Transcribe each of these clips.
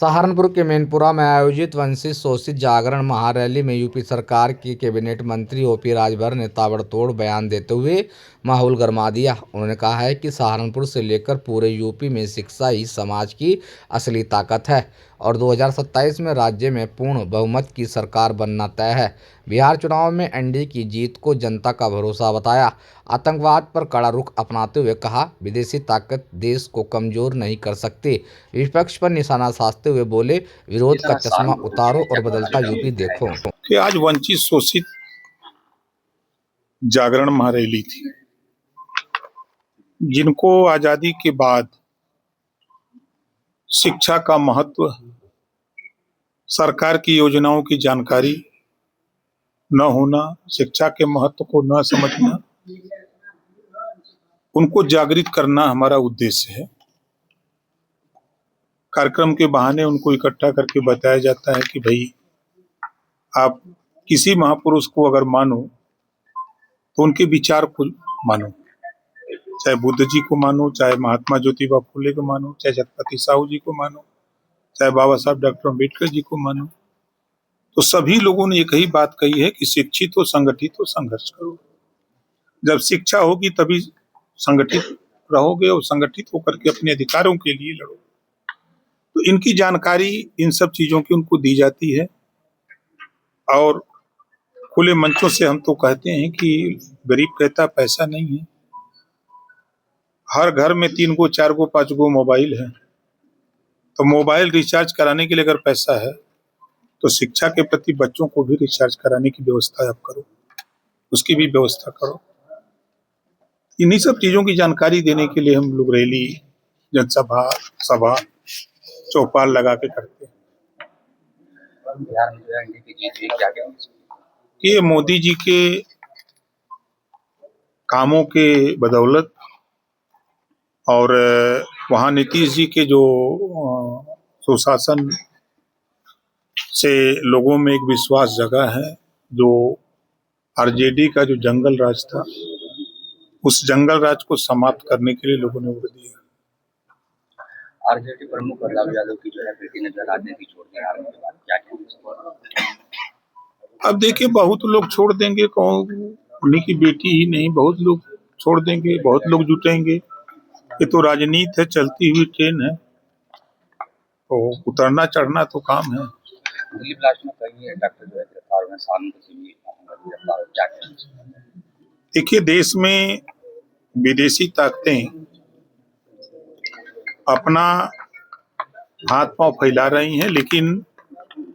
सहारनपुर के मैनपुरा में आयोजित वंचित शोषित जागरण महारैली में यूपी सरकार की कैबिनेट मंत्री ओपी राजभर ने ताबड़तोड़ बयान देते हुए माहौल गरमा दिया। उन्होंने कहा है कि सहारनपुर से लेकर पूरे यूपी में शिक्षा ही समाज की असली ताकत है और 2027 में राज्य में पूर्ण बहुमत की सरकार बनना तय है। बिहार चुनाव में एनडीए की जीत को जनता का भरोसा बताया। आतंकवाद पर कड़ा रुख अपनाते हुए कहा, विदेशी ताकत देश को कमजोर नहीं कर सकती। विपक्ष पर निशाना साधते हुए बोले, विरोध का चश्मा उतारो और बदलता यूपी देखो। कि आज वंचित शोषित जागरण महारैली थी, जिनको आजादी के बाद शिक्षा का महत्व, सरकार की योजनाओं की जानकारी न होना, शिक्षा के महत्व को न समझना, उनको जागृत करना हमारा उद्देश्य है। कार्यक्रम के बहाने उनको इकट्ठा करके बताया जाता है कि भाई आप किसी महापुरुष को अगर मानो तो उनके विचार को मानो, चाहे बुद्ध जी को मानो, चाहे महात्मा ज्योतिबा फुले को मानो, चाहे जगपति साहू जी को मानो, चाहे बाबा साहब डॉक्टर अम्बेडकर जी को मानो। तो सभी लोगों ने एक ही बात कही है कि शिक्षित हो, संगठित हो, संघर्ष करो। जब शिक्षा होगी तभी संगठित रहोगे और संगठित होकर के अपने अधिकारों के लिए लड़ो। तो इनकी जानकारी इन सब चीजों की उनको दी जाती है और खुले मंचों से हम तो कहते हैं कि गरीब कहता पैसा नहीं है। हर घर में 3 गो 4 गो 5 गो मोबाइल है, तो मोबाइल रिचार्ज कराने के लिए अगर पैसा है तो शिक्षा के प्रति बच्चों को भी रिचार्ज कराने की व्यवस्था आप करो, उसकी भी व्यवस्था करो। इन्हीं सब चीजों की जानकारी देने के लिए हम लोग रैली, जनसभा, सभा, चौपाल लगा के करते हैं। ये मोदी जी के कामों के बदौलत और वहाँ नीतीश जी के जो सुशासन से लोगों में एक विश्वास जगा है। जो आरजेडी का जो जंगल राज था, उस जंगल राज को समाप्त करने के लिए लोगों ने वोट दिया। आरजेडी प्रमुख लालू यादव की जो है बेटी ने जो राजनीति छोड़ दी, क्या कहेंगे? अब देखिए, बहुत लोग छोड़ देंगे, उन्हीं की बेटी ही नहीं, बहुत लोग छोड़ देंगे, बहुत लोग जुटेंगे। ये तो राजनीति है, चलती हुई ट्रेन है, तो उतरना चढ़ना तो काम है। दिल्ली ब्लास्ट में कई डॉक्टर जो है गिरफ्तार हुए, सामने से भी गिरफ्तार हो, क्या कहेंगे? देखिए, देश में विदेशी ताकतें अपना हाथ पांव फैला रही हैं, लेकिन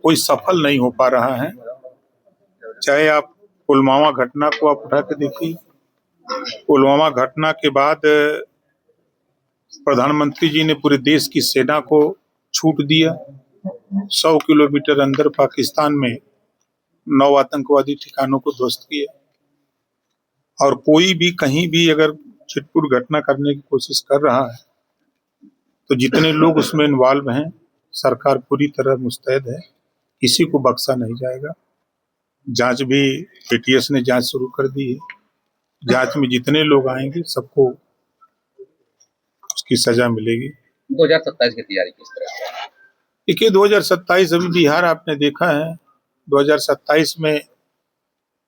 कोई सफल नहीं हो पा रहा है। चाहे आप पुलवामा घटना को आप उठा के देखिए, पुलवामा घटना के बाद प्रधानमंत्री जी ने पूरे देश की सेना को छूट दिया। 100 किलोमीटर अंदर पाकिस्तान में 9 आतंकवादी ठिकानों को ध्वस्त किया, और कोई भी कहीं भी अगर छिटपुट घटना करने की कोशिश कर रहा है तो जितने लोग उसमें इन्वॉल्व हैं, सरकार पूरी तरह मुस्तैद है, किसी को बख्शा नहीं जाएगा। जांच भी एटीएस ने जांच शुरू कर दी है। जांच में जितने लोग आएंगे सबको उसकी सजा मिलेगी। 2027 की तैयारी किस तरह से? देखिए, 2027 अभी बिहार आपने देखा है, 2027 में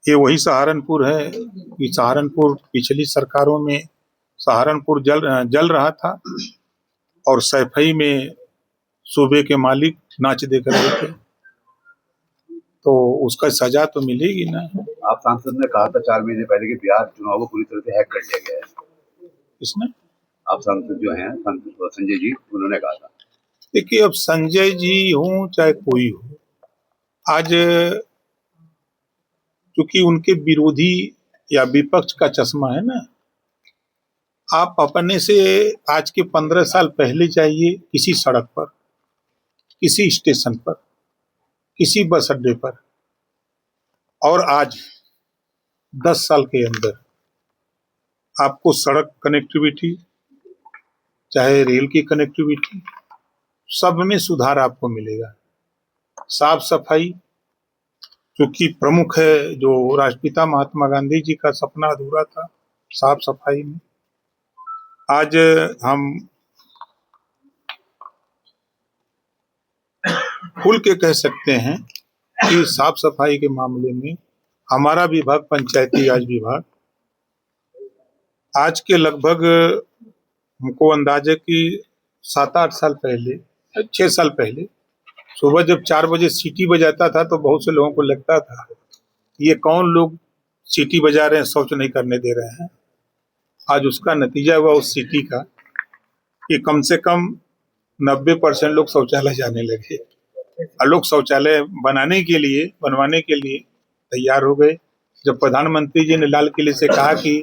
ये वही सहारनपुर है कि सहारनपुर पिछली सरकारों में सहारनपुर जल रहा था और सैफई में सूबे के मालिक नाच देख रहे थे, तो उसका सजा तो मिलेगी ना। आप सांसद ने कहा था 4 महीने पहले कि बिहार चुनाव को पूरी तरह से हैक कर लिया गया है। इसमें आप सांसद जो हैं संजय जी, उन्होंने कहा था। देखिए, अब संजय जी हो चाहे कोई हो, आज क्योंकि उनके विरोधी या विपक्ष का चश्मा है ना, आप अपने से आज के 15 साल पहले जाइए किसी सड़क पर, किसी स्टेशन पर, किसी बस अड्डे पर, और आज 10 साल के अंदर आपको सड़क कनेक्टिविटी, चाहे रेल की कनेक्टिविटी, सब में सुधार आपको मिलेगा। साफ सफाई, क्योंकि प्रमुख है, जो राष्ट्रपिता महात्मा गांधी जी का सपना अधूरा था साफ सफाई में, आज हम खुल के कह सकते हैं कि साफ सफाई के मामले में हमारा विभाग, पंचायती राज विभाग, आज के लगभग हमको अंदाजे कि 7-8 साल पहले, 6 साल पहले सुबह जब 4 बजे सीटी बजाता था तो बहुत से लोगों को लगता था ये कौन लोग सीटी बजा रहे हैं, शौच नहीं करने दे रहे हैं। आज उसका नतीजा हुआ उस सीटी का कि कम से कम 90% लोग शौचालय जाने लगे और लोग शौचालय बनवाने के लिए तैयार हो गए। जब प्रधानमंत्री जी ने लाल किले से कहा कि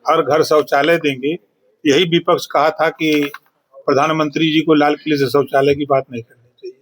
हर घर शौचालय देंगे, यही विपक्ष कहा था कि प्रधानमंत्री जी को लाल किले से शौचालय की बात नहीं करनी चाहिए।